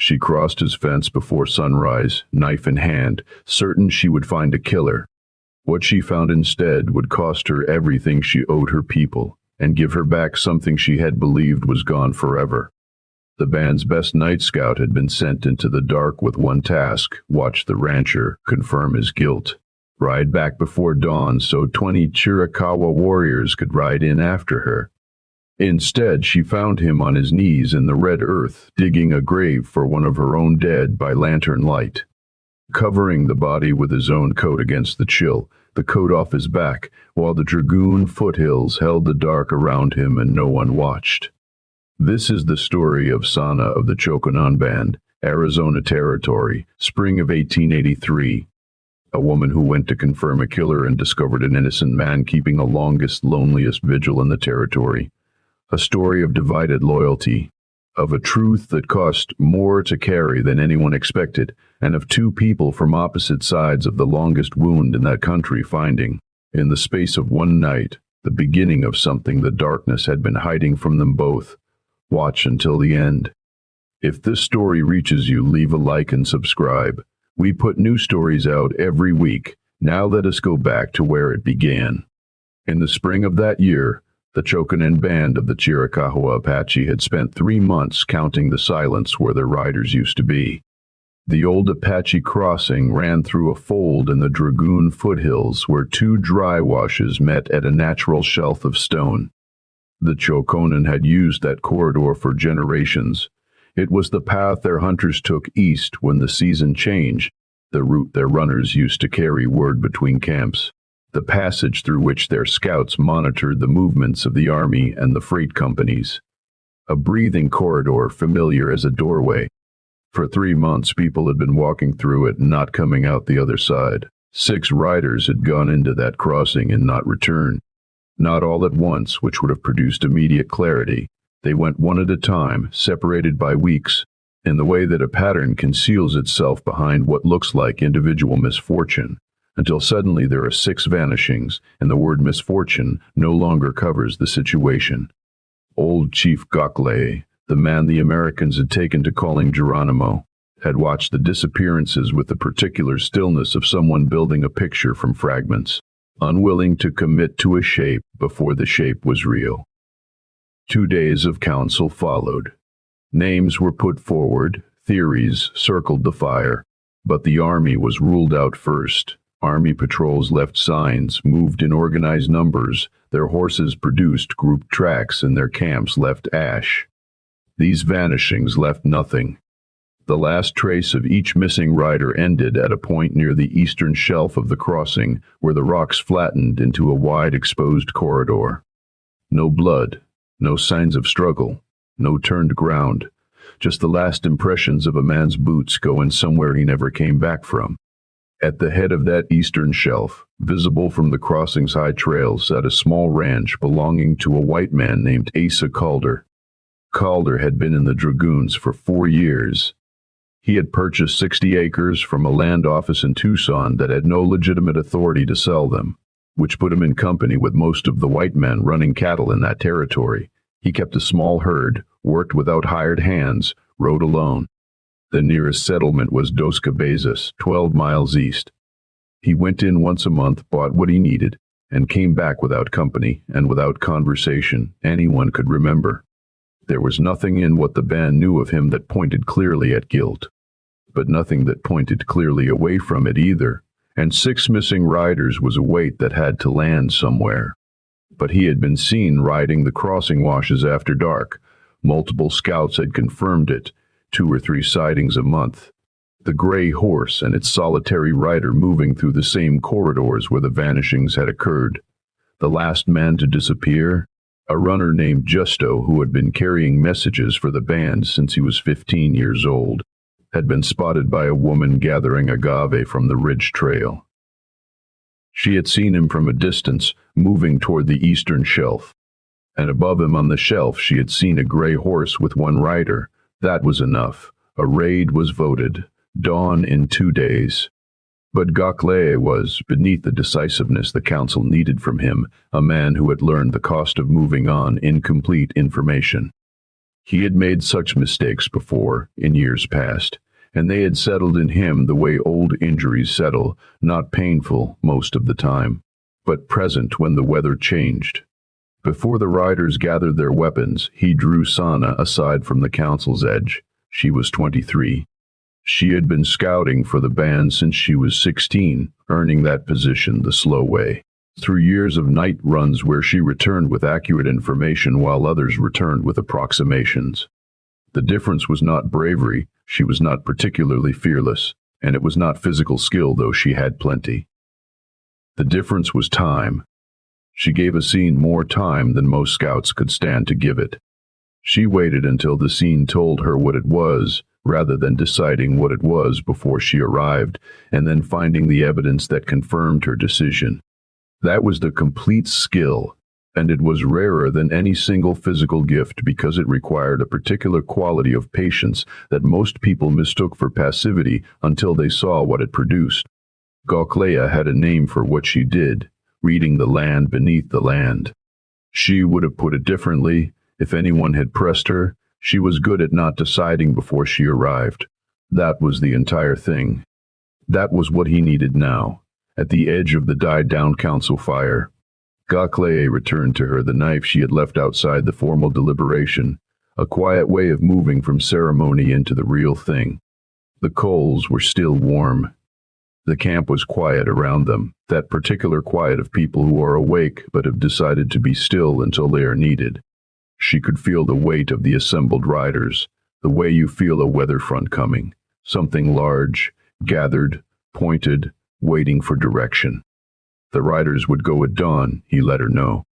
She crossed his fence before sunrise, knife in hand, certain she would find a killer. What she found instead would cost her everything she owed her people, and give her back something she had believed was gone forever. The band's best night scout had been sent into the dark with one task: watch the rancher, confirm his guilt, ride back before dawn so 20 Chiricahua warriors could ride in after her. Instead, she found him on his knees in the red earth, digging a grave for one of her own dead by lantern light. Covering the body with his own coat against the chill, the coat off his back, while the dragoon foothills held the dark around him and no one watched. This is the story of Tsana of the Chokonen Band, Arizona Territory, spring of 1883. A woman who went to confirm a killer and discovered an innocent man keeping the longest, loneliest vigil in the territory. A story of divided loyalty, of a truth that cost more to carry than anyone expected, and of two people from opposite sides of the longest wound in that country finding, in the space of one night, the beginning of something the darkness had been hiding from them both. Watch until the end. If this story reaches you, leave a like and subscribe. We put new stories out every week. Now let us go back to where it began. In the spring of that year, the Chokonen band of the Chiricahua Apache had spent 3 months counting the silence where their riders used to be. The old Apache crossing ran through a fold in the Dragoon foothills where 2 dry washes met at a natural shelf of stone. The Chokonen had used that corridor for generations. It was the path their hunters took east when the season changed, the route their runners used to carry word between camps, the passage through which their scouts monitored the movements of the army and the freight companies. A breathing corridor familiar as a doorway. For 3 months people had been walking through it and not coming out the other side. 6 riders had gone into that crossing and not returned. Not all at once, which would have produced immediate clarity. They went one at a time, separated by weeks, in the way that a pattern conceals itself behind what looks like individual misfortune, until suddenly there are 6 vanishings, and the word misfortune no longer covers the situation. Old Chief Gokhlayeh, the man the Americans had taken to calling Geronimo, had watched the disappearances with the particular stillness of someone building a picture from fragments, unwilling to commit to a shape before the shape was real. 2 days of council followed. Names were put forward, theories circled the fire, but the army was ruled out first. Army patrols left signs, moved in organized numbers, their horses produced grouped tracks, and their camps left ash. These vanishings left nothing. The last trace of each missing rider ended at a point near the eastern shelf of the crossing, where the rocks flattened into a wide exposed corridor. No blood, no signs of struggle, no turned ground, just the last impressions of a man's boots going somewhere he never came back from. At the head of that eastern shelf, visible from the crossing's high trail, sat a small ranch belonging to a white man named Asa Calder. Calder had been in the Dragoons for 4 years. He had purchased 60 acres from a land office in Tucson that had no legitimate authority to sell them, which put him in company with most of the white men running cattle in that territory. He kept a small herd, worked without hired hands, rode alone. The nearest settlement was Dos Cabezas, 12 miles east. He went in once a month, bought what he needed, and came back without company and without conversation anyone could remember. There was nothing in what the band knew of him that pointed clearly at guilt, but nothing that pointed clearly away from it either, and 6 missing riders was a weight that had to land somewhere. But he had been seen riding the crossing washes after dark. Multiple scouts had confirmed it, 2 or 3 sightings a month. The gray horse and its solitary rider moving through the same corridors where the vanishings had occurred. The last man to disappear? A runner named Justo, who had been carrying messages for the band since he was 15 years old, had been spotted by a woman gathering agave from the ridge trail. She had seen him from a distance, moving toward the eastern shelf, and above him on the shelf she had seen a gray horse with 1 rider. That was enough. A raid was voted. Dawn in 2 days. But Gokhlayeh was, beneath the decisiveness the council needed from him, a man who had learned the cost of moving on incomplete information. He had made such mistakes before, in years past, and they had settled in him the way old injuries settle, not painful most of the time, but present when the weather changed. Before the riders gathered their weapons, he drew Tsana aside from the council's edge. She was 23. She had been scouting for the band since she was 16, earning that position the slow way. Through years of night runs where she returned with accurate information while others returned with approximations. The difference was not bravery, she was not particularly fearless, and it was not physical skill, though she had plenty. The difference was time. She gave a scene more time than most scouts could stand to give it. She waited until the scene told her what it was, rather than deciding what it was before she arrived, and then finding the evidence that confirmed her decision. That was the complete skill, and it was rarer than any single physical gift because it required a particular quality of patience that most people mistook for passivity until they saw what it produced. Gokhlayeh had a name for what she did, reading the land beneath the land. She would have put it differently. If anyone had pressed her, she was good at not deciding before she arrived. That was the entire thing. That was what he needed now. At the edge of the died-down council fire, Gokhlayeh returned to her the knife she had left outside the formal deliberation, a quiet way of moving from ceremony into the real thing. The coals were still warm. The camp was quiet around them, that particular quiet of people who are awake but have decided to be still until they are needed. She could feel the weight of the assembled riders, the way you feel a weather front coming, something large, gathered, pointed, waiting for direction. The riders would go at dawn, he let her know.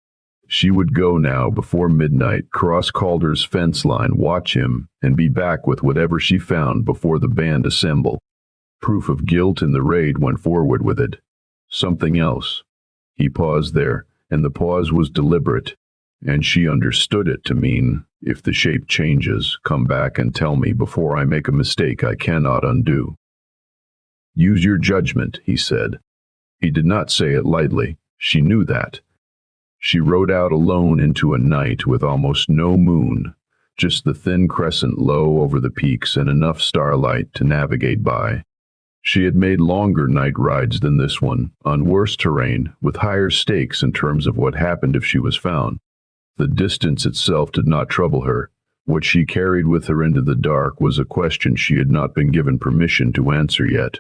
She would go now before midnight, cross Calder's fence line, watch him, and be back with whatever she found before the band assembled. Proof of guilt in the raid went forward with it. Something else. He paused there, and the pause was deliberate, and she understood it to mean, if the shape changes, come back and tell me before I make a mistake I cannot undo. Use your judgment, he said. He did not say it lightly. She knew that. She rode out alone into a night with almost no moon, just the thin crescent low over the peaks and enough starlight to navigate by. She had made longer night rides than this one, on worse terrain, with higher stakes in terms of what happened if she was found. The distance itself did not trouble her. What she carried with her into the dark was a question she had not been given permission to answer yet.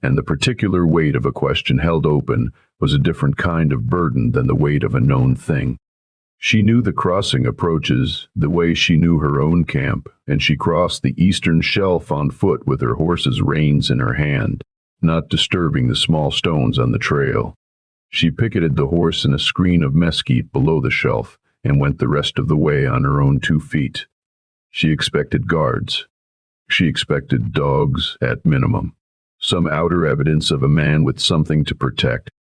And the particular weight of a question held open was a different kind of burden than the weight of a known thing. She knew the crossing approaches the way she knew her own camp, and she crossed the eastern shelf on foot with her horse's reins in her hand, not disturbing the small stones on the trail. She picketed the horse in a screen of mesquite below the shelf and went the rest of the way on her own 2 feet. She expected guards. She expected dogs at minimum. Some outer evidence of a man with something to protect.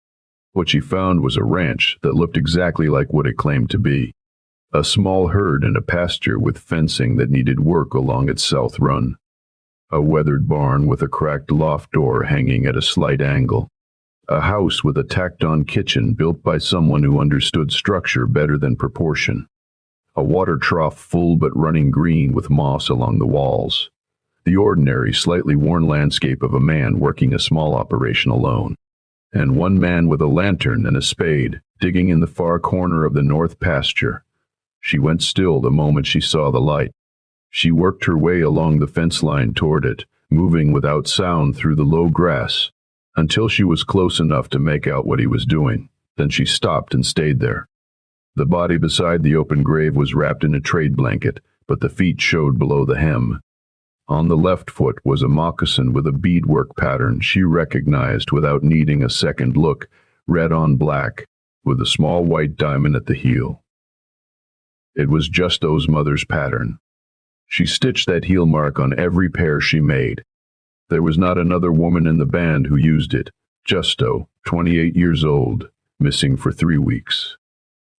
What she found was a ranch that looked exactly like what it claimed to be. A small herd in a pasture with fencing that needed work along its south run. A weathered barn with a cracked loft door hanging at a slight angle. A house with a tacked-on kitchen built by someone who understood structure better than proportion. A water trough full but running green with moss along the walls. The ordinary, slightly worn landscape of a man working a small operation alone. And one man with a lantern and a spade, digging in the far corner of the north pasture. She went still the moment she saw the light. She worked her way along the fence line toward it, moving without sound through the low grass, until she was close enough to make out what he was doing. Then she stopped and stayed there. The body beside the open grave was wrapped in a trade blanket, but the feet showed below the hem. On the left foot was a moccasin with a beadwork pattern she recognized without needing a second look, red on black, with a small white diamond at the heel. It was Justo's mother's pattern. She stitched that heel mark on every pair she made. There was not another woman in the band who used it. Justo, 28 years old, missing for 3 weeks.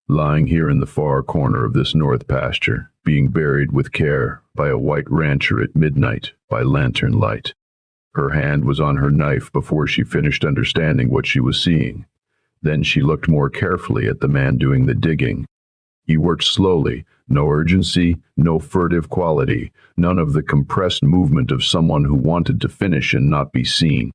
Lying here in the far corner of this north pasture, being buried with care by a white rancher at midnight by lantern light. Her hand was on her knife before she finished understanding what she was seeing. Then she looked more carefully at the man doing the digging. He worked slowly, no urgency, no furtive quality, none of the compressed movement of someone who wanted to finish and not be seen.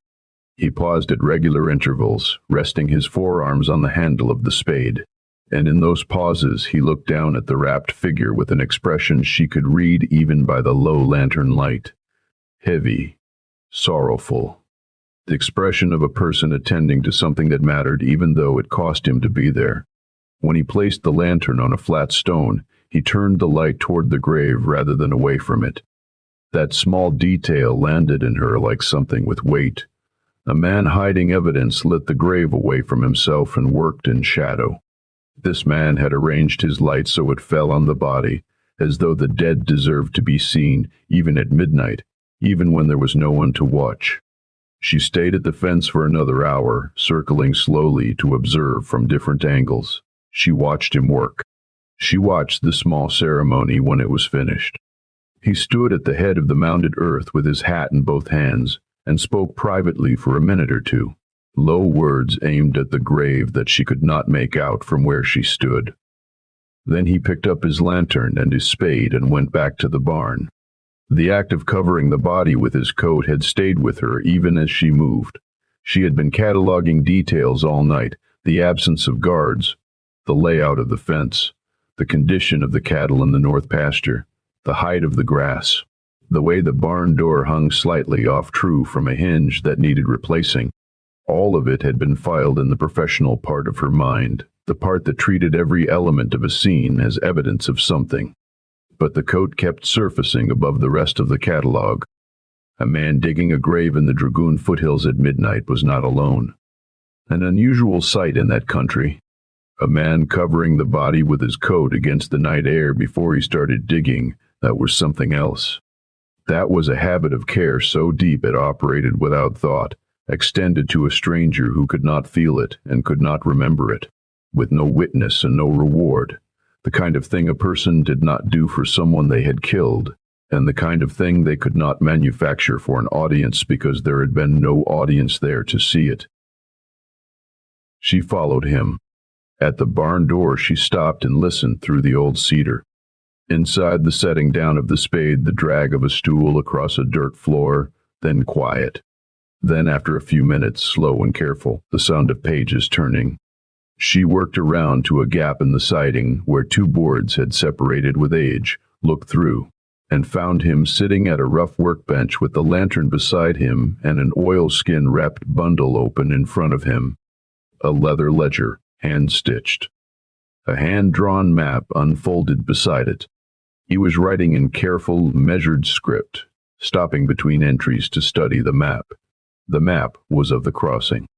He paused at regular intervals, resting his forearms on the handle of the spade. And in those pauses he looked down at the wrapped figure with an expression she could read even by the low lantern light. Heavy, sorrowful. The expression of a person attending to something that mattered even though it cost him to be there. When he placed the lantern on a flat stone, he turned the light toward the grave rather than away from it. That small detail landed in her like something with weight. A man hiding evidence lit the grave away from himself and worked in shadow. This man had arranged his light so it fell on the body, as though the dead deserved to be seen, even at midnight, even when there was no one to watch. She stayed at the fence for another hour, circling slowly to observe from different angles. She watched him work. She watched the small ceremony when it was finished. He stood at the head of the mounded earth with his hat in both hands, and spoke privately for a minute or two. Low words aimed at the grave that she could not make out from where she stood. Then he picked up his lantern and his spade and went back to the barn. The act of covering the body with his coat had stayed with her even as she moved. She had been cataloging details all night, the absence of guards, the layout of the fence, the condition of the cattle in the north pasture, the height of the grass, the way the barn door hung slightly off true from a hinge that needed replacing. All of it had been filed in the professional part of her mind, the part that treated every element of a scene as evidence of something. But the coat kept surfacing above the rest of the catalogue. A man digging a grave in the Dragoon foothills at midnight was not alone. An unusual sight in that country. A man covering the body with his coat against the night air before he started digging, that was something else. That was a habit of care so deep it operated without thought, extended to a stranger who could not feel it and could not remember it, with no witness and no reward, the kind of thing a person did not do for someone they had killed, and the kind of thing they could not manufacture for an audience because there had been no audience there to see it. She followed him. At the barn door she stopped and listened through the old cedar. Inside, the setting down of the spade, the drag of a stool across a dirt floor, then quiet. Then, after a few minutes, slow and careful, the sound of pages turning. She worked around to a gap in the siding where two boards had separated with age, looked through, and found him sitting at a rough workbench with the lantern beside him and an oilskin-wrapped bundle open in front of him. A leather ledger, hand-stitched. A hand-drawn map unfolded beside it. He was writing in careful, measured script, stopping between entries to study the map. The map was of the crossing,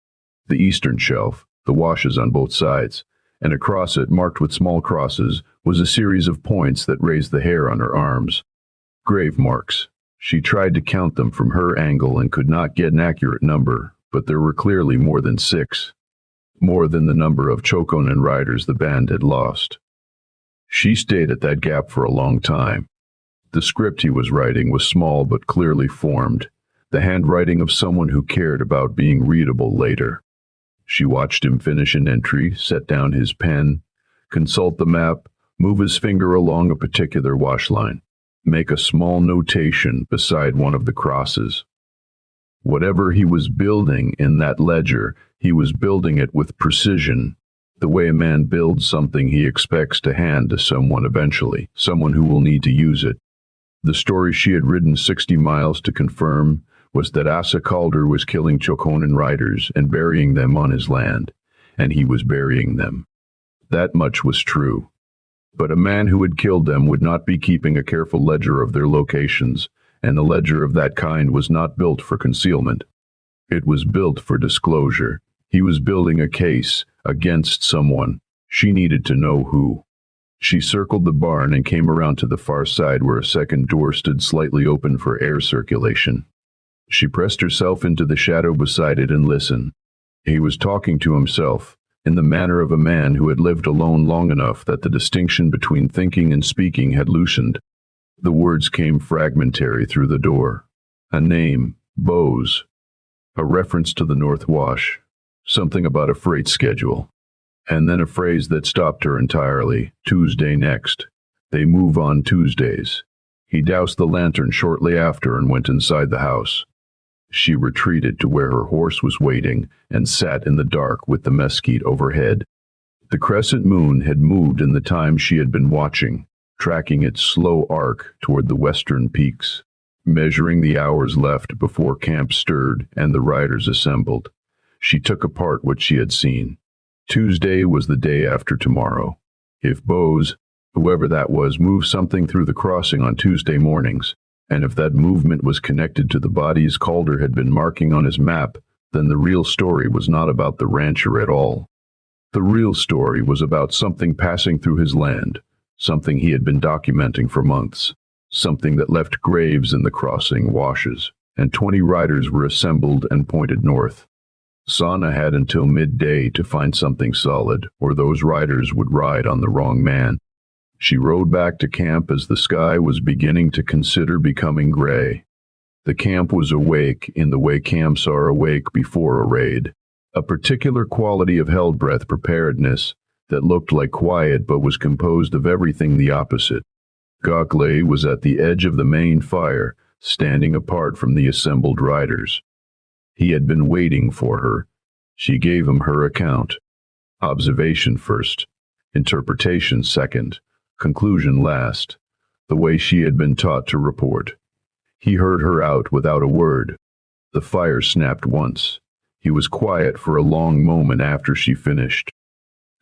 the eastern shelf, the washes on both sides, and across it, marked with small crosses, was a series of points that raised the hair on her arms. Grave marks. She tried to count them from her angle and could not get an accurate number, but there were clearly more than 6. More than the number of Chokonen riders the band had lost. She stayed at that gap for a long time. The script he was writing was small but clearly formed, the handwriting of someone who cared about being readable later. She watched him finish an entry, set down his pen, consult the map, move his finger along a particular wash line, make a small notation beside one of the crosses. Whatever he was building in that ledger, he was building it with precision, the way a man builds something he expects to hand to someone eventually, someone who will need to use it. The story she had ridden 60 miles to confirm was that Asa Calder was killing Chokonen riders and burying them on his land, and he was burying them. That much was true. But a man who had killed them would not be keeping a careful ledger of their locations, and a ledger of that kind was not built for concealment. It was built for disclosure. He was building a case against someone. She needed to know who. She circled the barn and came around to the far side where a second door stood slightly open for air circulation. She pressed herself into the shadow beside it and listened. He was talking to himself, in the manner of a man who had lived alone long enough that the distinction between thinking and speaking had loosened. The words came fragmentary through the door. A name, Bose. A reference to the North Wash. Something about a freight schedule. And then a phrase that stopped her entirely. Tuesday next. They move on Tuesdays. He doused the lantern shortly after and went inside the house. She retreated to where her horse was waiting and sat in the dark with the mesquite overhead. The crescent moon had moved in the time she had been watching, tracking its slow arc toward the western peaks, measuring the hours left before camp stirred and the riders assembled. She took apart what she had seen. Tuesday was the day after tomorrow. If Bose, whoever that was, moved something through the crossing on Tuesday mornings, and if that movement was connected to the bodies Calder had been marking on his map, then the real story was not about the rancher at all. The real story was about something passing through his land, something he had been documenting for months, something that left graves in the crossing washes, and 20 riders were assembled and pointed north. Tsana had until midday to find something solid, or those riders would ride on the wrong man. She rode back to camp as the sky was beginning to consider becoming gray. The camp was awake in the way camps are awake before a raid, a particular quality of held-breath preparedness that looked like quiet but was composed of everything the opposite. Gokhlayeh was at the edge of the main fire, standing apart from the assembled riders. He had been waiting for her. She gave him her account. Observation first, interpretation second, conclusion last, the way she had been taught to report. He heard her out without a word. The fire snapped once. He was quiet for a long moment after she finished.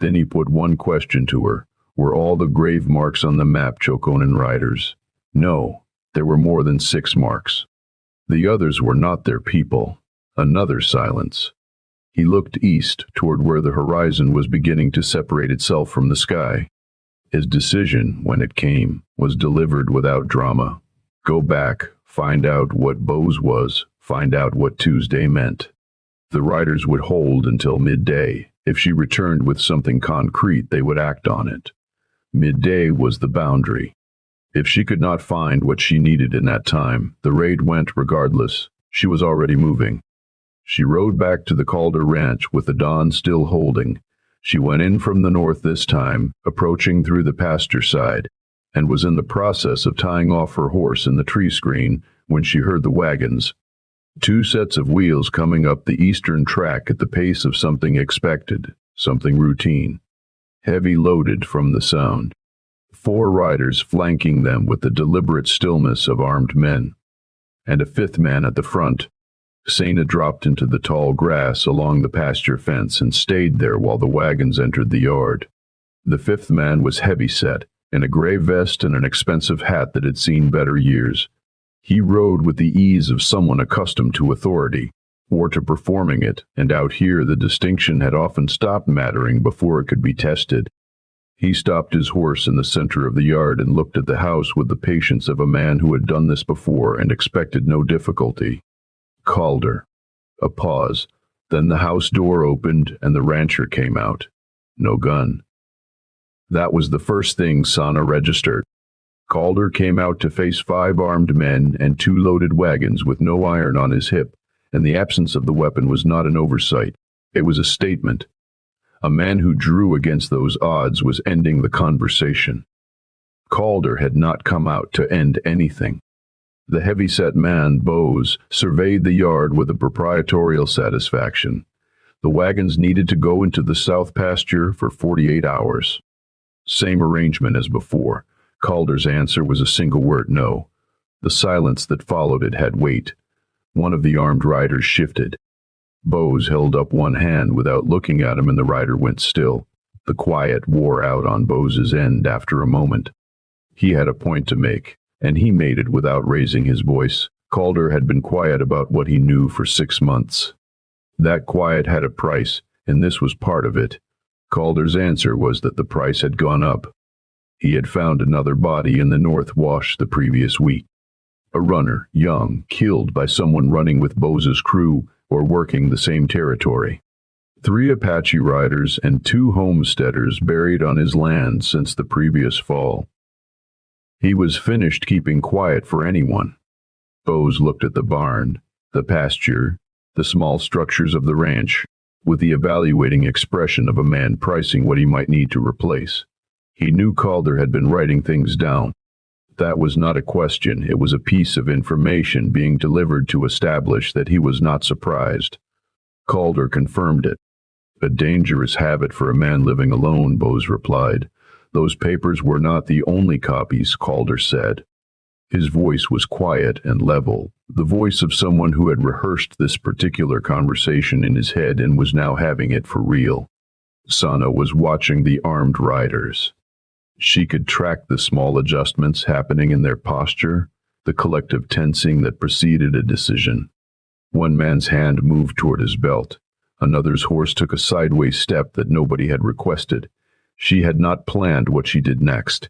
Then he put one question to her. Were all the grave marks on the map Chokonen riders? No, there were more than 6 marks. The others were not their people. Another silence. He looked east toward where the horizon was beginning to separate itself from the sky. His decision, when it came, was delivered without drama. Go back, find out what Bose was, find out what Tuesday meant. The riders would hold until midday. If she returned with something concrete, they would act on it. Midday was the boundary. If she could not find what she needed in that time, the raid went regardless. She was already moving. She rode back to the Calder ranch with the dawn still holding. She went in from the north this time, approaching through the pasture side, and was in the process of tying off her horse in the tree screen when she heard the wagons. 2 sets of wheels coming up the eastern track at the pace of something expected, something routine. Heavy loaded from the sound. 4 riders flanking them with the deliberate stillness of armed men. And a 5th man at the front. Tsana dropped into the tall grass along the pasture fence and stayed there while the wagons entered the yard. The 5th man was heavy-set, in a gray vest and an expensive hat that had seen better years. He rode with the ease of someone accustomed to authority, or to performing it, and out here the distinction had often stopped mattering before it could be tested. He stopped his horse in the center of the yard and looked at the house with the patience of a man who had done this before and expected no difficulty. Calder. A pause. Then the house door opened and the rancher came out. No gun. That was the first thing Tsana registered. Calder came out to face 5 armed men and 2 loaded wagons with no iron on his hip, and the absence of the weapon was not an oversight. It was a statement. A man who drew against those odds was ending the conversation. Calder had not come out to end anything. The heavy-set man, Bose, surveyed the yard with a proprietorial satisfaction. The wagons needed to go into the south pasture for 48 hours. Same arrangement as before. Calder's answer was a single word no. The silence that followed it had weight. One of the armed riders shifted. Bose held up one hand without looking at him and the rider went still. The quiet wore out on Bose's end after a moment. He had a point to make, and he made it without raising his voice. Calder had been quiet about what he knew for 6 months. That quiet had a price, and this was part of it. Calder's answer was that the price had gone up. He had found another body in the North Wash the previous week. A runner, young, killed by someone running with Bose's crew or working the same territory. 3 Apache riders and 2 homesteaders buried on his land since the previous fall. He was finished keeping quiet for anyone. Bose looked at the barn, the pasture, the small structures of the ranch. with the evaluating expression of a man pricing what he might need to replace. He knew Calder had been writing things down. That was not a question, it was a piece of information being delivered to establish that he was not surprised. Calder confirmed it. A dangerous habit for a man living alone, Bose replied. Those papers were not the only copies, Calder said. His voice was quiet and level, the voice of someone who had rehearsed this particular conversation in his head and was now having it for real. Tsana was watching the armed riders. She could track the small adjustments happening in their posture, the collective tensing that preceded a decision. One man's hand moved toward his belt. Another's horse took a sideways step that nobody had requested. She had not planned what she did next.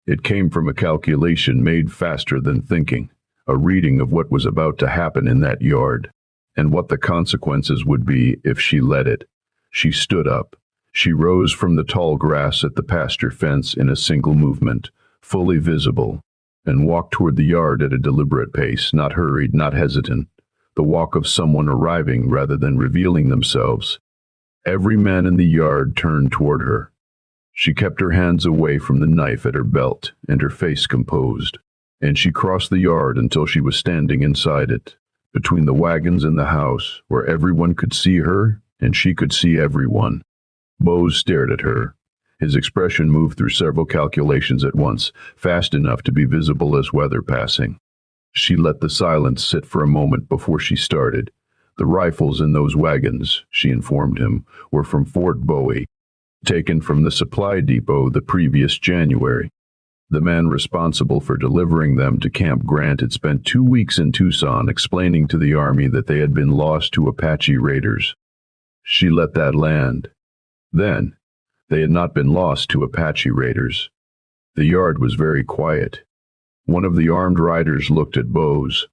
It came from a calculation made faster than thinking, a reading of what was about to happen in that yard, and what the consequences would be if she let it. She stood up. She rose from the tall grass at the pasture fence in a single movement, fully visible, and walked toward the yard at a deliberate pace, not hurried, not hesitant, the walk of someone arriving rather than revealing themselves. Every man in the yard turned toward her. She kept her hands away from the knife at her belt and her face composed, and she crossed the yard until she was standing inside it, between the wagons and the house, where everyone could see her and she could see everyone. Bose stared at her. His expression moved through several calculations at once, fast enough to be visible as weather passing. She let the silence sit for a moment before she started. The rifles in those wagons, she informed him, were from Fort Bowie, taken from the supply depot the previous January. The man responsible for delivering them to Camp Grant had spent 2 weeks in Tucson explaining to the Army that they had been lost to Apache raiders. She let that land. Then, they had not been lost to Apache raiders. The yard was very quiet. One of the armed riders looked at Bose.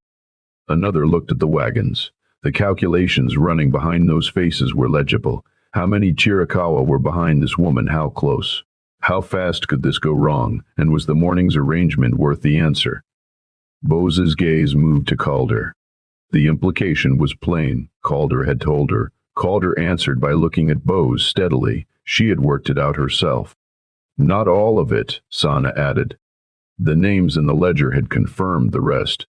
Another looked at the wagons. The calculations running behind those faces were legible. How many Chiricahua were behind this woman? How close? How fast could this go wrong? And was the morning's arrangement worth the answer? Bose's gaze moved to Calder. The implication was plain, Calder had told her. Calder answered by looking at Bose steadily. She had worked it out herself. Not all of it, Tsana added. The names in the ledger had confirmed the rest.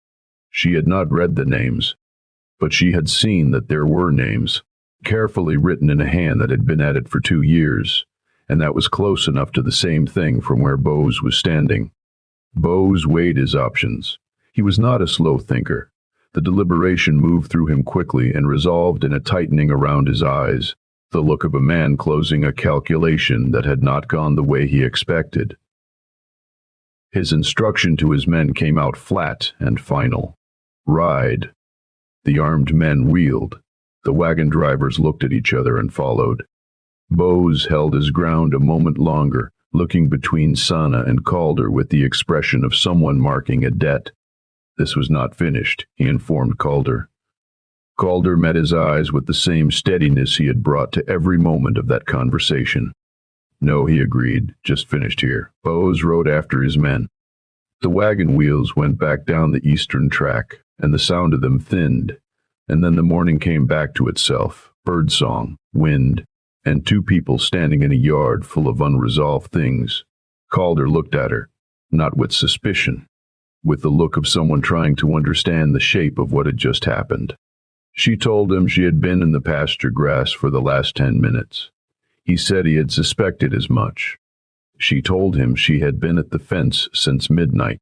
She had not read the names, but she had seen that there were names, carefully written in a hand that had been at it for 2 years, and that was close enough to the same thing from where Bose was standing. Bose weighed his options. He was not a slow thinker. The deliberation moved through him quickly and resolved in a tightening around his eyes, the look of a man closing a calculation that had not gone the way he expected. His instruction to his men came out flat and final. Ride. The armed men wheeled. The wagon drivers looked at each other and followed. Bose held his ground a moment longer, looking between Tsana and Calder with the expression of someone marking a debt. This was not finished, he informed Calder. Calder met his eyes with the same steadiness he had brought to every moment of that conversation. No, he agreed, just finished here. Bose rode after his men. The wagon wheels went back down the eastern track, and the sound of them thinned, and then the morning came back to itself, birdsong, wind, and 2 people standing in a yard full of unresolved things. Calder looked at her, not with suspicion, with the look of someone trying to understand the shape of what had just happened. She told him she had been in the pasture grass for the last 10 minutes. He said he had suspected as much. She told him she had been at the fence since midnight.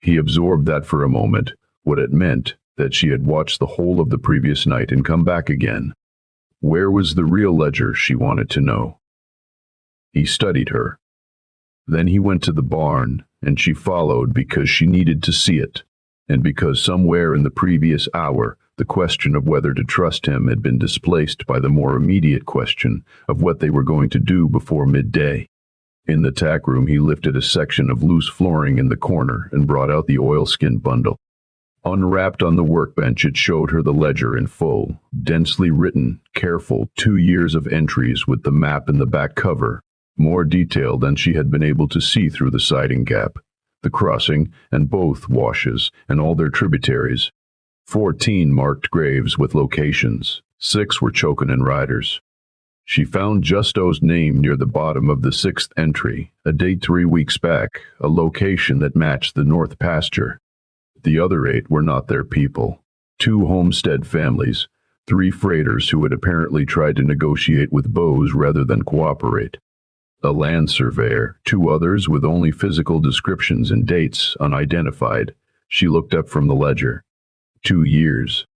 He absorbed that for a moment, what it meant, that she had watched the whole of the previous night and come back again. Where was the real ledger, she wanted to know. He studied her. Then he went to the barn, and she followed because she needed to see it, and because somewhere in the previous hour the question of whether to trust him had been displaced by the more immediate question of what they were going to do before midday. In the tack room he lifted a section of loose flooring in the corner and brought out the oilskin bundle. Unwrapped on the workbench, it showed her the ledger in full, densely written, careful, 2 years of entries with the map in the back cover, more detailed than she had been able to see through the siding gap, the crossing, and both washes, and all their tributaries. 14 marked graves with locations. 6 were Chokonen riders. She found Justo's name near the bottom of the sixth entry, a date 3 weeks back, a location that matched the North Pasture. The other 8 were not their people. 2 homestead families, 3 freighters who had apparently tried to negotiate with Bose rather than cooperate. A land surveyor, 2 others with only physical descriptions and dates unidentified. She looked up from the ledger. 2 years.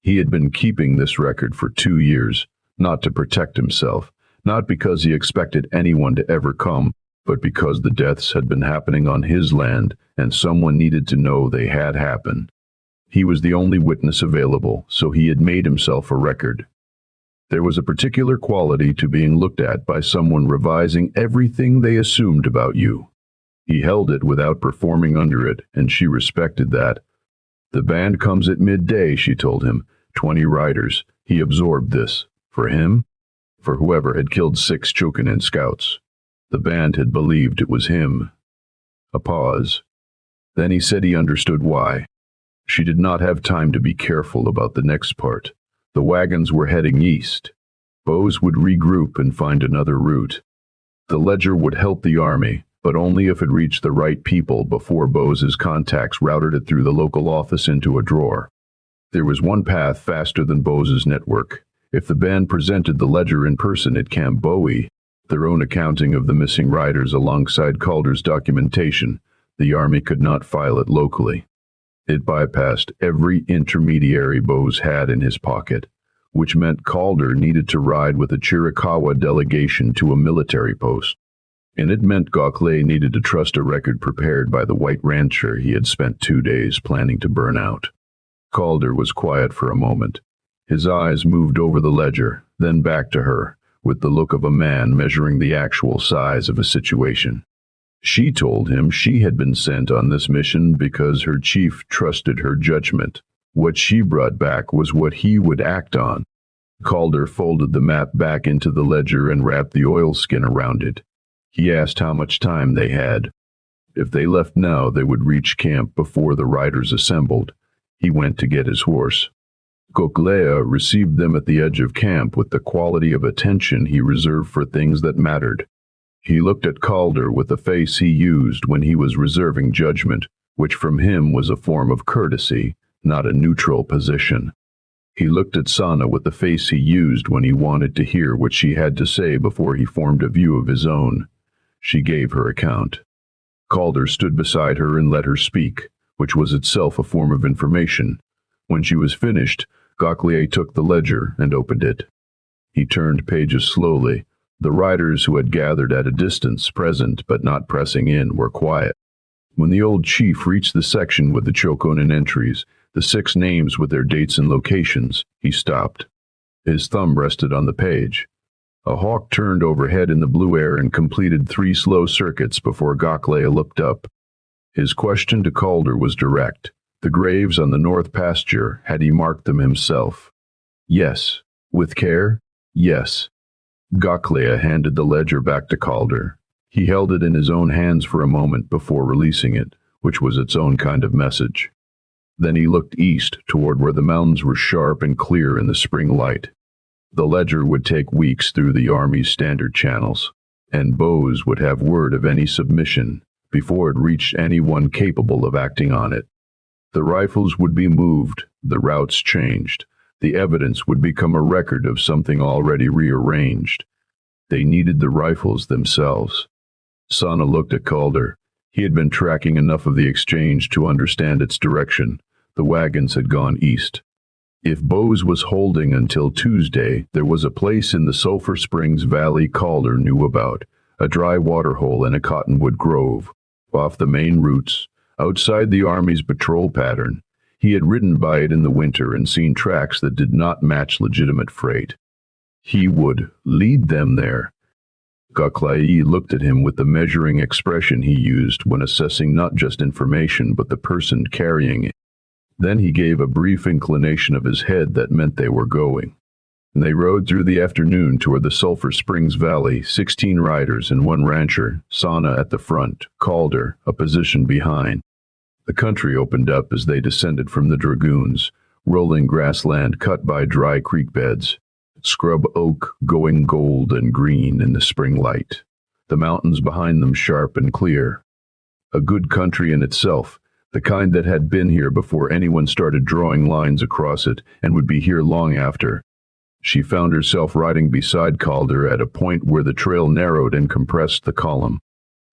He had been keeping this record for 2 years, not to protect himself, not because he expected anyone to ever come, but because the deaths had been happening on his land and someone needed to know they had happened. He was the only witness available, so he had made himself a record. There was a particular quality to being looked at by someone revising everything they assumed about you. He held it without performing under it, and she respected that. The band comes at midday, she told him. 20 riders. He absorbed this. For him? For whoever had killed 6 Chokonen scouts. The band had believed it was him. A pause. Then he said he understood why. She did not have time to be careful about the next part. The wagons were heading east. Bose would regroup and find another route. The ledger would help the army, but only if it reached the right people before Bose's contacts routed it through the local office into a drawer. There was one path faster than Bose's network. If the band presented the ledger in person at Camp Bowie, their own accounting of the missing riders alongside Calder's documentation, the army could not file it locally. It bypassed every intermediary Bose had in his pocket, which meant Calder needed to ride with a Chiricahua delegation to a military post. And it meant Gokhlayeh needed to trust a record prepared by the white rancher he had spent 2 days planning to burn out. Calder was quiet for a moment. His eyes moved over the ledger, then back to her, with the look of a man measuring the actual size of a situation. She told him she had been sent on this mission because her chief trusted her judgment. What she brought back was what he would act on. Calder folded the map back into the ledger and wrapped the oilskin around it. He asked how much time they had. If they left now, they would reach camp before the riders assembled. He went to get his horse. Gokhlayeh received them at the edge of camp with the quality of attention he reserved for things that mattered. He looked at Calder with the face he used when he was reserving judgment, which from him was a form of courtesy, not a neutral position. He looked at Tsana with the face he used when he wanted to hear what she had to say before he formed a view of his own. She gave her account. Calder stood beside her and let her speak, which was itself a form of information. When she was finished, Gokhlayeh took the ledger and opened it. He turned pages slowly. The riders who had gathered at a distance, present but not pressing in, were quiet. When the old chief reached the section with the Chokonen entries, the 6 names with their dates and locations, he stopped. His thumb rested on the page. A hawk turned overhead in the blue air and completed 3 slow circuits before Gokhlayeh looked up. His question to Calder was direct. The graves on the North Pasture, had he marked them himself? Yes. With care? Yes. Gokhlayeh handed the ledger back to Calder. He held it in his own hands for a moment before releasing it, which was its own kind of message. Then he looked east toward where the mountains were sharp and clear in the spring light. The ledger would take weeks through the Army's standard channels, and Bose would have word of any submission before it reached anyone capable of acting on it. The rifles would be moved, the routes changed. The evidence would become a record of something already rearranged. They needed the rifles themselves. Tsana looked at Calder. He had been tracking enough of the exchange to understand its direction. The wagons had gone east. If Bose was holding until Tuesday, there was a place in the Sulphur Springs Valley Calder knew about, a dry waterhole in a cottonwood grove, off the main routes, outside the Army's patrol pattern. He had ridden by it in the winter and seen tracks that did not match legitimate freight. He would lead them there. Gokhlayeh looked at him with the measuring expression he used when assessing not just information but the person carrying it. Then he gave a brief inclination of his head that meant they were going. And they rode through the afternoon toward the Sulphur Springs Valley, 16 riders and 1 rancher, Tsana at the front, Calder a position behind. The country opened up as they descended from the dragoons, rolling grassland cut by dry creek beds. scrub oak going gold and green in the spring light, the mountains behind them sharp and clear. A good country in itself, the kind that had been here before anyone started drawing lines across it and would be here long after. She found herself riding beside Calder at a point where the trail narrowed and compressed the column.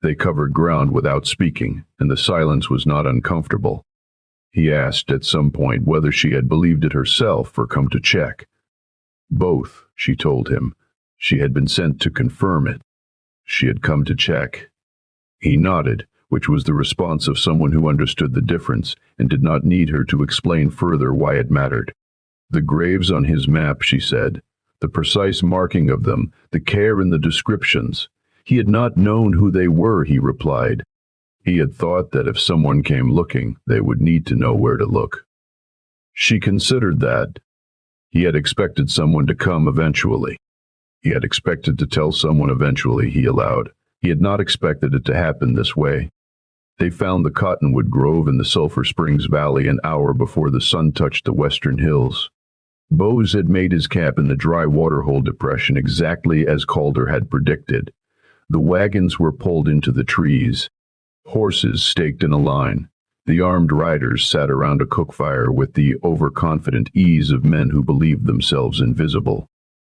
They covered ground without speaking, and the silence was not uncomfortable. He asked at some point whether she had believed it herself or come to check. Both, she told him. She had been sent to confirm it. She had come to check. He nodded, which was the response of someone who understood the difference and did not need her to explain further why it mattered. The graves on his map, she said, the precise marking of them, the care in the descriptions. He had not known who they were, he replied. He had thought that if someone came looking, they would need to know where to look. She considered that. He had expected someone to come eventually. He had expected to tell someone eventually, he allowed. He had not expected it to happen this way. They found the cottonwood grove in the Sulphur Springs Valley an hour before the sun touched the western hills. Bose had made his camp in the dry waterhole depression exactly as Calder had predicted. The wagons were pulled into the trees. Horses staked in a line. The armed riders sat around a cook fire with the overconfident ease of men who believed themselves invisible.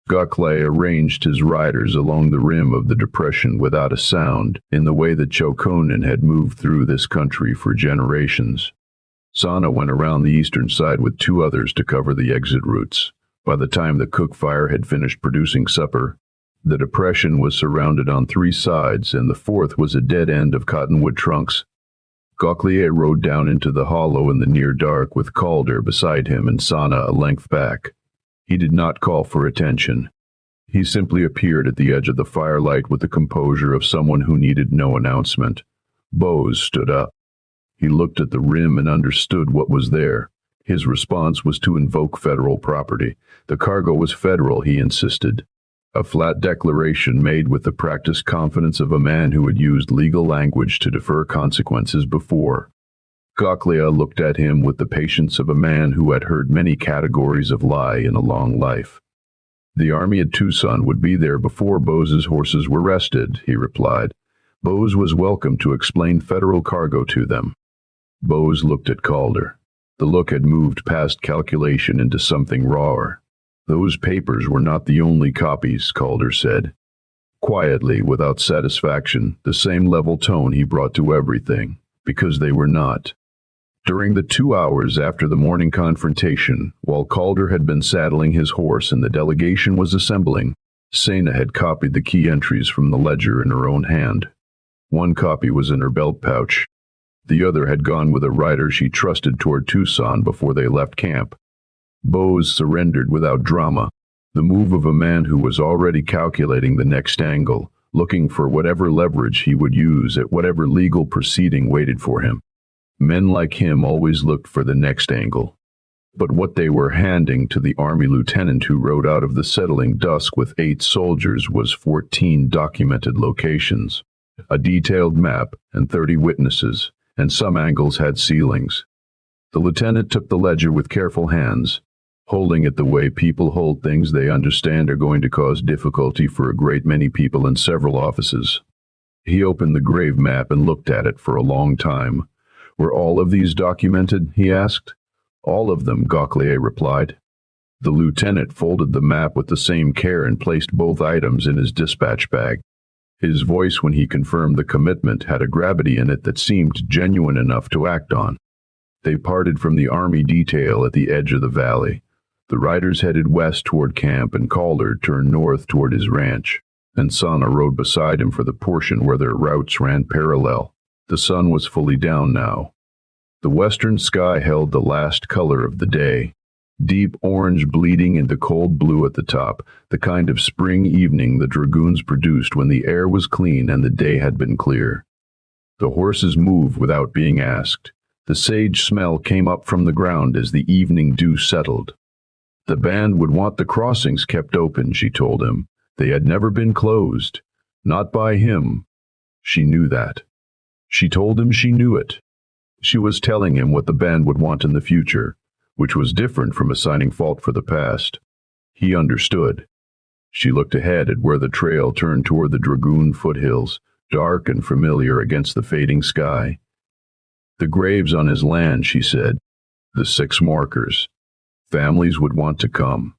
Gokhlayeh arranged his riders along the rim of the depression without a sound, in the way that Chokonen had moved through this country for generations. Tsana went around the eastern side with two others to cover the exit routes. By the time the cook fire had finished producing supper, the depression was surrounded on three sides, and the fourth was a dead end of cottonwood trunks. Gokhlayeh rode down into the hollow in the near dark with Calder beside him and Tsana a length back. He did not call for attention. He simply appeared at the edge of the firelight with the composure of someone who needed no announcement. Bose stood up. He looked at the rim and understood what was there. His response was to invoke federal property. The cargo was federal, he insisted. A flat declaration made with the practiced confidence of a man who had used legal language to defer consequences before. Gokhlayeh looked at him with the patience of a man who had heard many categories of lie in a long life. The army at Tucson would be there before Bose's horses were rested, he replied. Bose was welcome to explain federal cargo to them. Bose looked at Calder. The look had moved past calculation into something rawer. Those papers were not the only copies, Calder said. Quietly, without satisfaction, the same level tone he brought to everything, because they were not. During the 2 hours after the morning confrontation, while Calder had been saddling his horse and the delegation was assembling, Tsana had copied the key entries from the ledger in her own hand. One copy was in her belt pouch. The other had gone with a rider she trusted toward Tucson before they left camp. Bose surrendered without drama, the move of a man who was already calculating the next angle, looking for whatever leverage he would use at whatever legal proceeding waited for him. Men like him always looked for the next angle. But what they were handing to the army lieutenant who rode out of the settling dusk with 8 soldiers was 14 documented locations, a detailed map, and 30 witnesses, and some angles had ceilings. The lieutenant took the ledger with careful hands, holding it the way people hold things they understand are going to cause difficulty for a great many people in several offices. He opened the grave map and looked at it for a long time. Were all of these documented? He asked. All of them, Gokhlayeh replied. The lieutenant folded the map with the same care and placed both items in his dispatch bag. His voice when he confirmed the commitment had a gravity in it that seemed genuine enough to act on. They parted from the army detail at the edge of the valley. The riders headed west toward camp and Calder turned north toward his ranch, and Tsana rode beside him for the portion where their routes ran parallel. The sun was fully down now. The western sky held the last color of the day, deep orange bleeding into cold blue at the top, the kind of spring evening the dragoons produced when the air was clean and the day had been clear. The horses moved without being asked. The sage smell came up from the ground as the evening dew settled. The band would want the crossings kept open, she told him. They had never been closed. Not by him. She knew that. She told him she knew it. She was telling him what the band would want in the future, which was different from assigning fault for the past. He understood. She looked ahead at where the trail turned toward the Dragoon foothills, dark and familiar against the fading sky. The graves on his land, she said. The 6 markers. Families would want to come.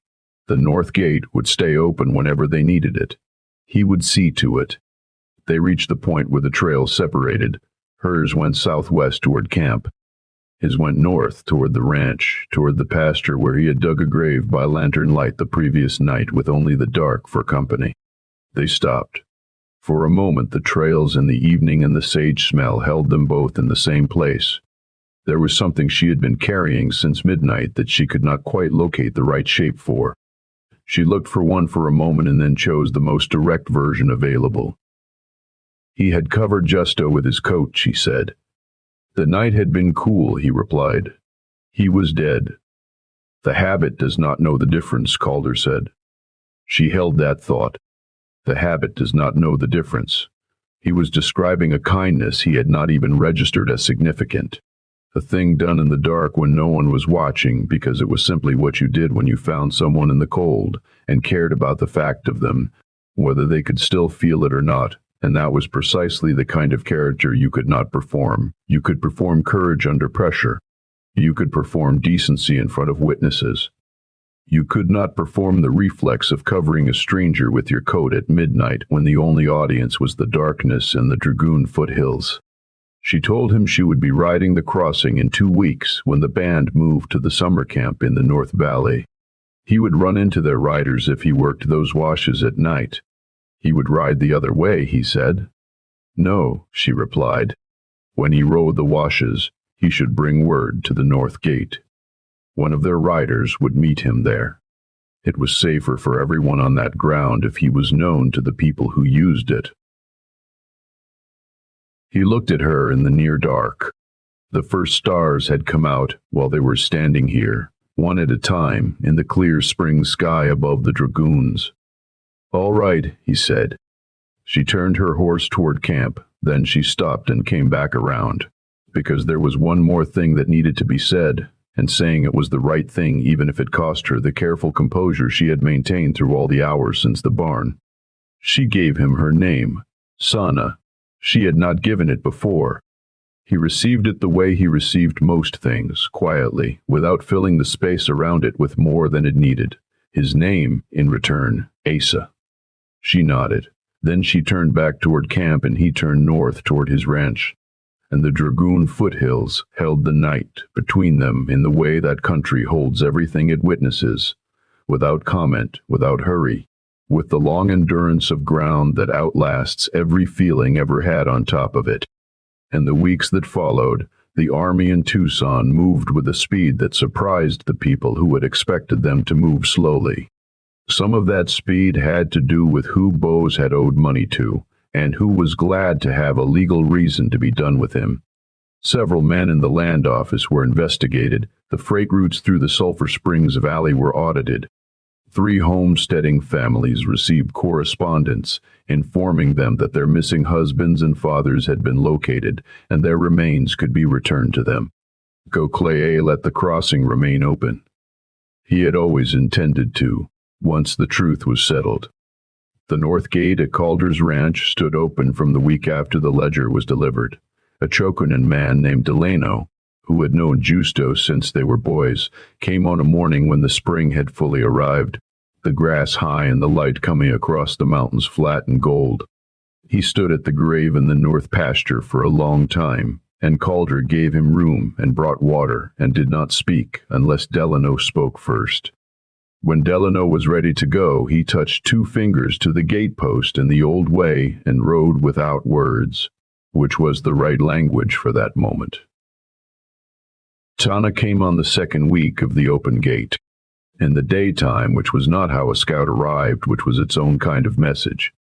The north gate would stay open whenever they needed it. He would see to it. They reached the point where the trails separated. Hers went southwest toward camp. His went north toward the ranch, toward the pasture where he had dug a grave by lantern light the previous night with only the dark for company. They stopped. For a moment the trails in the evening and the sage smell held them both in the same place. There was something she had been carrying since midnight that she could not quite locate the right shape for. She looked for one for a moment and then chose the most direct version available. He had covered Justo with his coat, she said. The night had been cool, he replied. He was dead. The habit does not know the difference, Calder said. She held that thought. The habit does not know the difference. He was describing a kindness he had not even registered as significant. A thing done in the dark when no one was watching because it was simply what you did when you found someone in the cold and cared about the fact of them, whether they could still feel it or not. And that was precisely the kind of character you could not perform. You could perform courage under pressure. You could perform decency in front of witnesses. You could not perform the reflex of covering a stranger with your coat at midnight when the only audience was the darkness and the Dragoon foothills. She told him she would be riding the crossing in 2 weeks when the band moved to the summer camp in the North Valley. He would run into their riders if he worked those washes at night. He would ride the other way, he said. No, she replied. When he rode the washes, he should bring word to the north gate. One of their riders would meet him there. It was safer for everyone on that ground if he was known to the people who used it. He looked at her in the near dark. The first stars had come out while they were standing here, one at a time, in the clear spring sky above the dragoons. All right, he said. She turned her horse toward camp, then she stopped and came back around, because there was one more thing that needed to be said, and saying it was the right thing even if it cost her the careful composure she had maintained through all the hours since the barn. She gave him her name, Tsana. She had not given it before. He received it the way he received most things, quietly, without filling the space around it with more than it needed. His name, in return, Asa. She nodded. Then she turned back toward camp and he turned north toward his ranch. And the Dragoon foothills held the night between them in the way that country holds everything it witnesses, without comment, without hurry, with the long endurance of ground that outlasts every feeling ever had on top of it. And the weeks that followed, the army in Tucson moved with a speed that surprised the people who had expected them to move slowly. Some of that speed had to do with who Bose had owed money to, and who was glad to have a legal reason to be done with him. Several men in the land office were investigated. The freight routes through the Sulphur Springs Valley were audited. 3 homesteading families received correspondence informing them that their missing husbands and fathers had been located and their remains could be returned to them. Gokhlayeh let the crossing remain open. He had always intended to, once the truth was settled. The north gate at Calder's ranch stood open from the week after the ledger was delivered. A Chokonen man named Delano, who had known Justo since they were boys, came on a morning when the spring had fully arrived, the grass high and the light coming across the mountains flat and gold. He stood at the grave in the north pasture for a long time, and Calder gave him room and brought water and did not speak unless Delano spoke first. When Delano was ready to go, he touched 2 fingers to the gatepost in the old way and rode without words, which was the right language for that moment. Tsana came on the 2nd week of the open gate. In the daytime, which was not how a scout arrived, which was its own kind of message.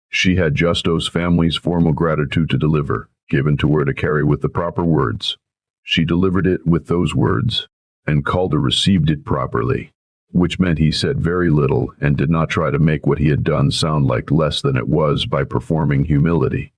She had Justo's family's formal gratitude to deliver, given to her to carry with the proper words. She delivered it with those words, and Calder received it properly, which meant he said very little and did not try to make what he had done sound like less than it was by performing humility.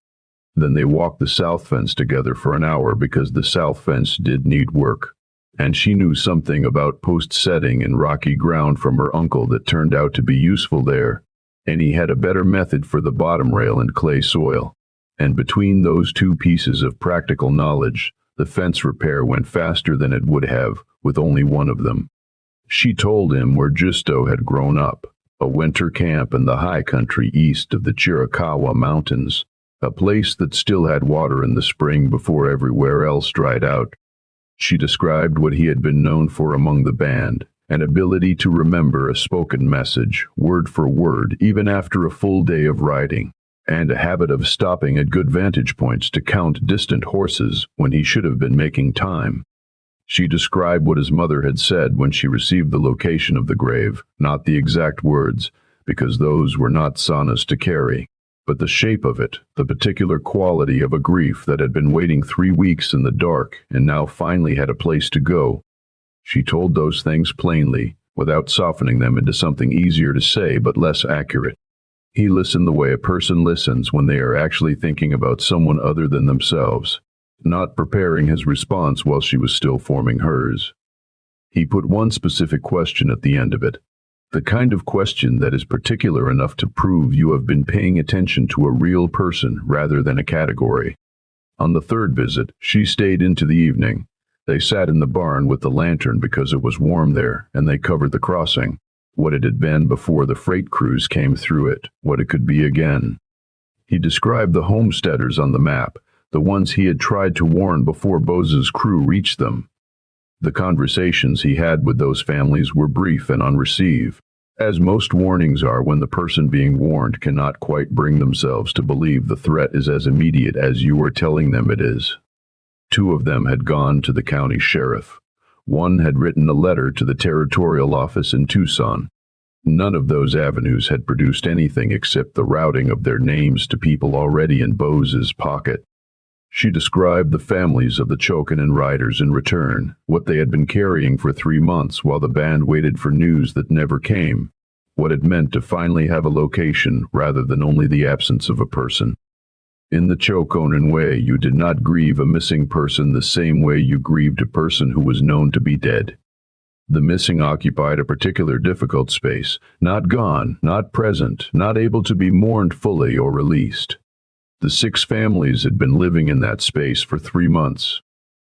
Then they walked the south fence together for an hour because the south fence did need work. And she knew something about post-setting and rocky ground from her uncle that turned out to be useful there, and he had a better method for the bottom rail and clay soil. And between those two pieces of practical knowledge, the fence repair went faster than it would have with only one of them. She told him where Justo had grown up, a winter camp in the high country east of the Chiricahua Mountains, a place that still had water in the spring before everywhere else dried out. She described what he had been known for among the band, an ability to remember a spoken message, word for word, even after a full day of riding, and a habit of stopping at good vantage points to count distant horses when he should have been making time. She described what his mother had said when she received the location of the grave, not the exact words, because those were not Tsana's to carry, but the shape of it, the particular quality of a grief that had been waiting 3 weeks in the dark and now finally had a place to go. She told those things plainly, without softening them into something easier to say but less accurate. He listened the way a person listens when they are actually thinking about someone other than themselves, not preparing his response while she was still forming hers. He put one specific question at the end of it, the kind of question that is particular enough to prove you have been paying attention to a real person rather than a category. On the third visit, she stayed into the evening. They sat in the barn with the lantern because it was warm there, and they covered the crossing, what it had been before the freight crews came through it, what it could be again. He described the homesteaders on the map, the ones he had tried to warn before Bose's crew reached them. The conversations he had with those families were brief and unreceived, as most warnings are when the person being warned cannot quite bring themselves to believe the threat is as immediate as you are telling them it is. 2 of them had gone to the county sheriff. 1 had written a letter to the territorial office in Tucson. None of those avenues had produced anything except the routing of their names to people already in Bose's pocket. She described the families of the Chokonen riders in return, what they had been carrying for 3 months while the band waited for news that never came, what it meant to finally have a location rather than only the absence of a person. In the Chokonen way, you did not grieve a missing person the same way you grieved a person who was known to be dead. The missing occupied a particular difficult space, not gone, not present, not able to be mourned fully or released. The 6 families had been living in that space for 3 months.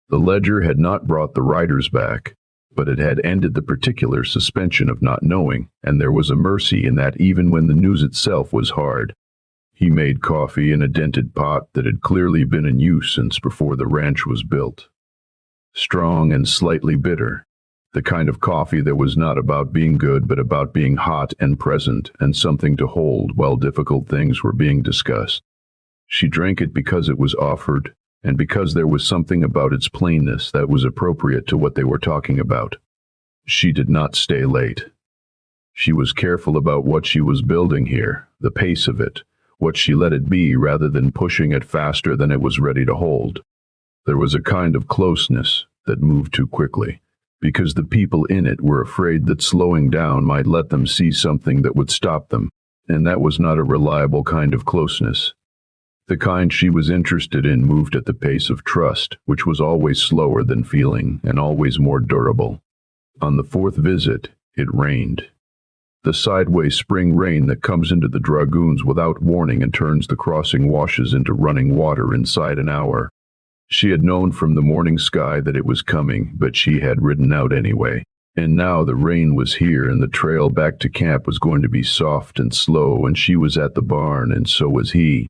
The ledger had not brought the riders back, but it had ended the particular suspension of not knowing, and there was a mercy in that even when the news itself was hard. He made coffee in a dented pot that had clearly been in use since before the ranch was built. Strong and slightly bitter, the kind of coffee that was not about being good but about being hot and present and something to hold while difficult things were being discussed. She drank it because it was offered, and because there was something about its plainness that was appropriate to what they were talking about. She did not stay late. She was careful about what she was building here, the pace of it, what she let it be rather than pushing it faster than it was ready to hold. There was a kind of closeness that moved too quickly, because the people in it were afraid that slowing down might let them see something that would stop them, and that was not a reliable kind of closeness. The kind she was interested in moved at the pace of trust, which was always slower than feeling and always more durable. On the 4th visit, it rained. The sideways spring rain that comes into the dragoons without warning and turns the crossing washes into running water inside an hour. She had known from the morning sky that it was coming, but she had ridden out anyway. And now the rain was here and the trail back to camp was going to be soft and slow, and she was at the barn and so was he.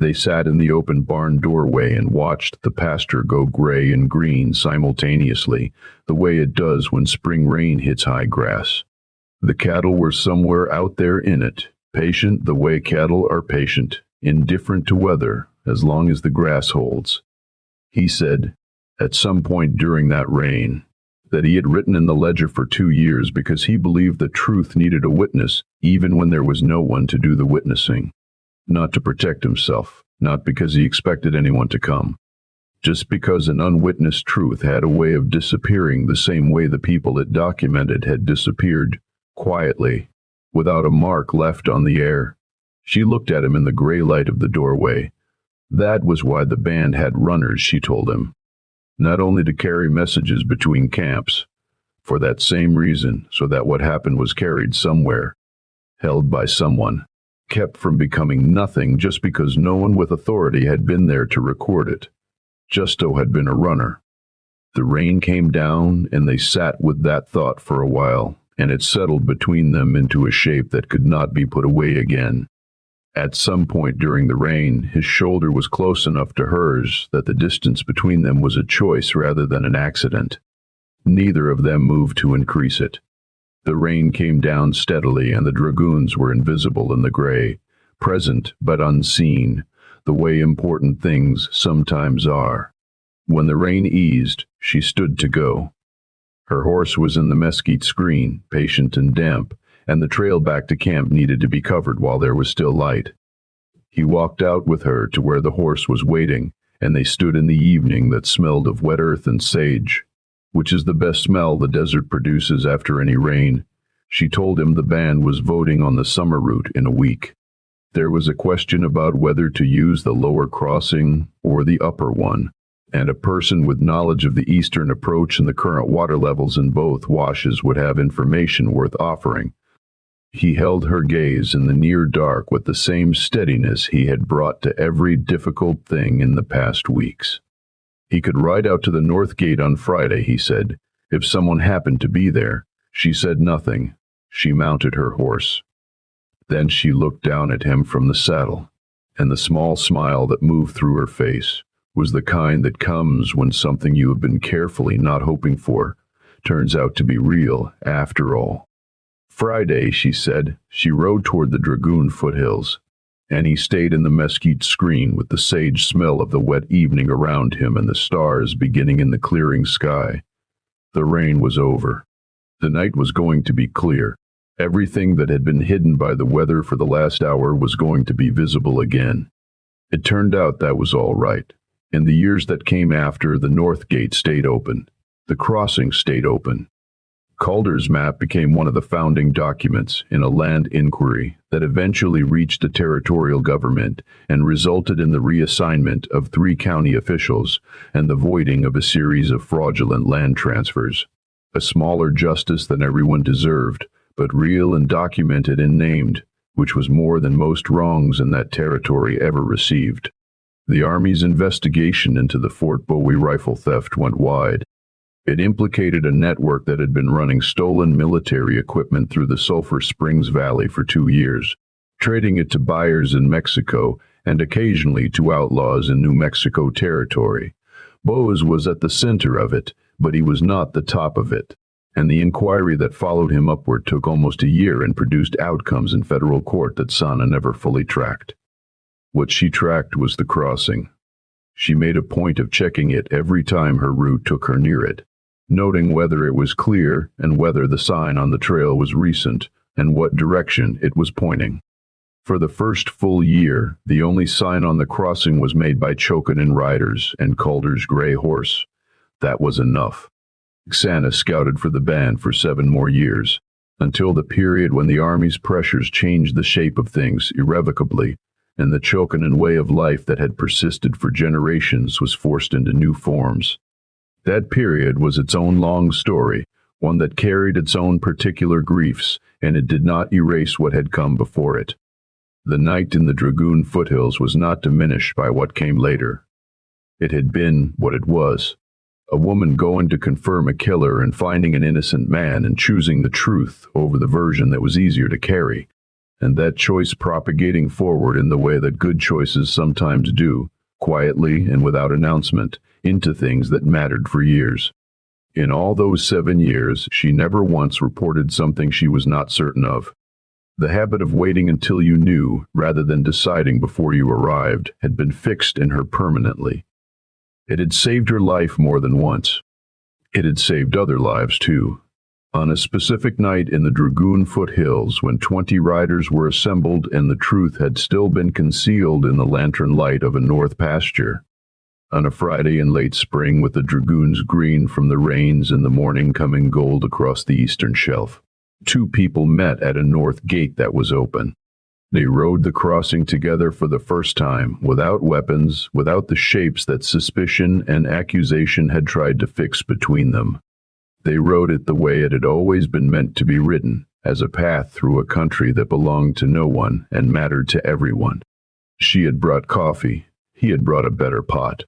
They sat in the open barn doorway and watched the pasture go gray and green simultaneously, the way it does when spring rain hits high grass. The cattle were somewhere out there in it, patient the way cattle are patient, indifferent to weather, as long as the grass holds. He said, at some point during that rain, that he had written in the ledger for 2 years because he believed that truth needed a witness even when there was no one to do the witnessing. Not to protect himself, not because he expected anyone to come. Just because an unwitnessed truth had a way of disappearing the same way the people it documented had disappeared, quietly, without a mark left on the air. She looked at him in the gray light of the doorway. That was why the band had runners, she told him. not only to carry messages between camps, for that same reason, so that what happened was carried somewhere, held by someone, kept from becoming nothing just because no one with authority had been there to record it. Justo had been a runner. The rain came down, and they sat with that thought for a while, and it settled between them into a shape that could not be put away again. At some point during the rain, his shoulder was close enough to hers that the distance between them was a choice rather than an accident. Neither of them moved to increase it. The rain came down steadily, and the dragoons were invisible in the gray, present but unseen, the way important things sometimes are. When the rain eased, she stood to go. Her horse was in the mesquite screen, patient and damp, and the trail back to camp needed to be covered while there was still light. He walked out with her to where the horse was waiting, and they stood in the evening that smelled of wet earth and sage, which is the best smell the desert produces after any rain. She told him the band was voting on the summer route in a week. There was a question about whether to use the lower crossing or the upper one, and a person with knowledge of the eastern approach and the current water levels in both washes would have information worth offering. He held her gaze in the near dark with the same steadiness he had brought to every difficult thing in the past weeks. He could ride out to the north gate on Friday, he said, if someone happened to be there. She said nothing. She mounted her horse. Then she looked down at him from the saddle, and the small smile that moved through her face was the kind that comes when something you have been carefully not hoping for turns out to be real after all. Friday, she said. She rode toward the Dragoon foothills, and he stayed in the mesquite screen with the sage smell of the wet evening around him and the stars beginning in the clearing sky. The rain was over. The night was going to be clear. Everything that had been hidden by the weather for the last hour was going to be visible again. It turned out that was all right. In the years that came after, the north gate stayed open. The crossing stayed open. Calder's map became one of the founding documents in a land inquiry that eventually reached the territorial government and resulted in the reassignment of 3 county officials and the voiding of a series of fraudulent land transfers. A smaller justice than everyone deserved, but real and documented and named, which was more than most wrongs in that territory ever received. The Army's investigation into the Fort Bowie rifle theft went wide. It implicated a network that had been running stolen military equipment through the Sulphur Springs Valley for 2 years, trading it to buyers in Mexico and occasionally to outlaws in New Mexico territory. Bose was at the center of it, but he was not the top of it, and the inquiry that followed him upward took almost a year and produced outcomes in federal court that Tsana never fully tracked. What she tracked was the crossing. She made a point of checking it every time her route took her near it, noting whether it was clear and whether the sign on the trail was recent and what direction it was pointing. For the first full year, the only sign on the crossing was made by Chokonen riders and Calder's gray horse. That was enough. Tsana scouted for the band for 7 more years, until the period when the Army's pressures changed the shape of things irrevocably, and the Chokonen way of life that had persisted for generations was forced into new forms. That period was its own long story, one that carried its own particular griefs, and it did not erase what had come before it. The night in the Dragoon foothills was not diminished by what came later. It had been what it was. A woman going to confirm a killer and finding an innocent man and choosing the truth over the version that was easier to carry, and that choice propagating forward in the way that good choices sometimes do, quietly and without announcement, into things that mattered for years. In all those 7 years, she never once reported something she was not certain of. The habit of waiting until you knew, rather than deciding before you arrived, had been fixed in her permanently. It had saved her life more than once. It had saved other lives, too. On a specific night in the Dragoon foothills, when 20 riders were assembled and the truth had still been concealed in the lantern light of a north pasture. On a Friday in late spring, with the dragoons green from the rains and the morning coming gold across the eastern shelf, 2 people met at a north gate that was open. They rode the crossing together for the first time, without weapons, without the shapes that suspicion and accusation had tried to fix between them. They rode it the way it had always been meant to be ridden, as a path through a country that belonged to no one and mattered to everyone. She had brought coffee, he had brought a better pot.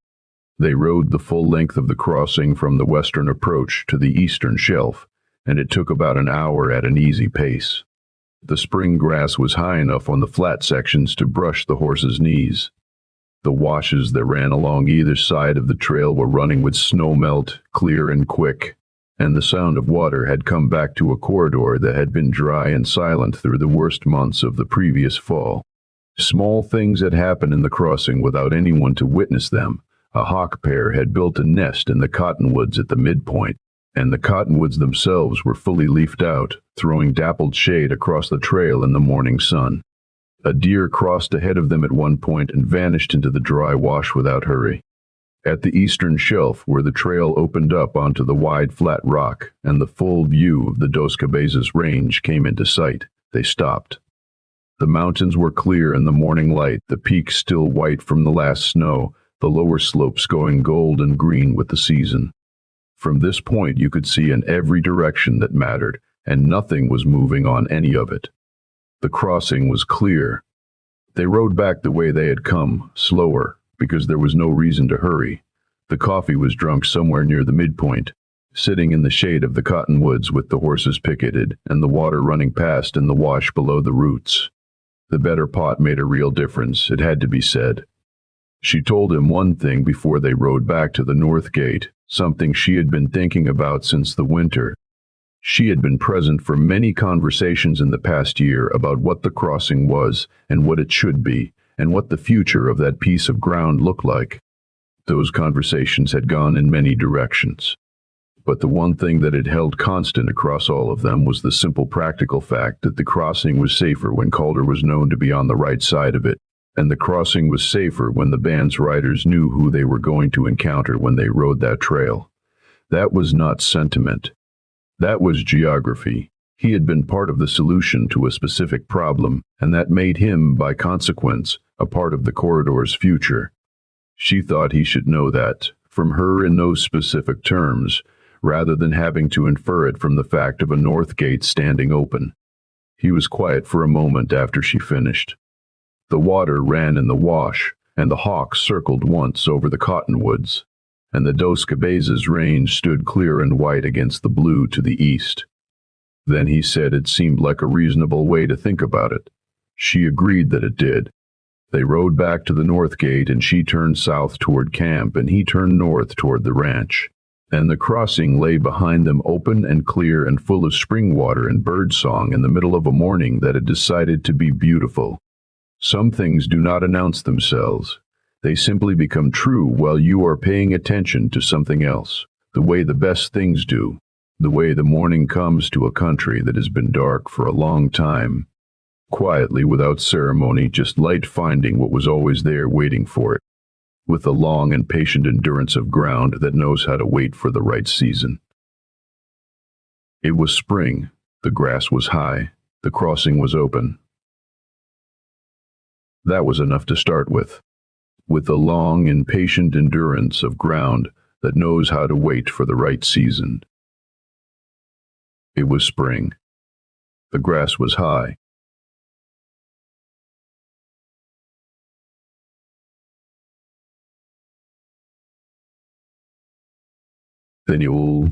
They rode the full length of the crossing from the western approach to the eastern shelf, and it took about an hour at an easy pace. The spring grass was high enough on the flat sections to brush the horses' knees. The washes that ran along either side of the trail were running with snow melt, clear and quick, and the sound of water had come back to a corridor that had been dry and silent through the worst months of the previous fall. Small things had happened in the crossing without anyone to witness them. A hawk pair had built a nest in the cottonwoods at the midpoint, and the cottonwoods themselves were fully leafed out, throwing dappled shade across the trail in the morning sun. A deer crossed ahead of them at one point and vanished into the dry wash without hurry. At the eastern shelf, where the trail opened up onto the wide flat rock and the full view of the Dos Cabezas range came into sight, they stopped. The mountains were clear in the morning light, the peaks still white from the last snow, the lower slopes going gold and green with the season. From this point you could see in every direction that mattered, and nothing was moving on any of it. The crossing was clear. They rode back the way they had come, slower, because there was no reason to hurry. The coffee was drunk somewhere near the midpoint, sitting in the shade of the cottonwoods with the horses picketed and the water running past in the wash below the roots. The better pot made a real difference, it had to be said. She told him one thing before they rode back to the north gate, something she had been thinking about since the winter. She had been present for many conversations in the past year about what the crossing was and what it should be, and what the future of that piece of ground looked like. Those conversations had gone in many directions. But the one thing that had held constant across all of them was the simple practical fact that the crossing was safer when Calder was known to be on the right side of it, and the crossing was safer when the band's riders knew who they were going to encounter when they rode that trail. That was not sentiment. That was geography. He had been part of the solution to a specific problem, and that made him, by consequence, a part of the corridor's future. She thought he should know that, from her in those specific terms, rather than having to infer it from the fact of a north gate standing open. He was quiet for a moment after she finished. The water ran in the wash, and the hawk circled once over the cottonwoods, and the Dos Cabezas range stood clear and white against the blue to the east. Then he said it seemed like a reasonable way to think about it. She agreed that it did. They rode back to the north gate, and she turned south toward camp, and he turned north toward the ranch. And the crossing lay behind them, open and clear and full of spring water and bird song in the middle of a morning that had decided to be beautiful. Some things do not announce themselves. They simply become true while you are paying attention to something else, the way the best things do, the way the morning comes to a country that has been dark for a long time. Quietly, without ceremony, just light finding what was always there waiting for it, with the long and patient endurance of ground that knows how to wait for the right season. It was spring. The grass was high. The crossing was open. That was enough to start with the long and patient endurance of ground that knows how to wait for the right season. It was spring. The grass was high. Then you'll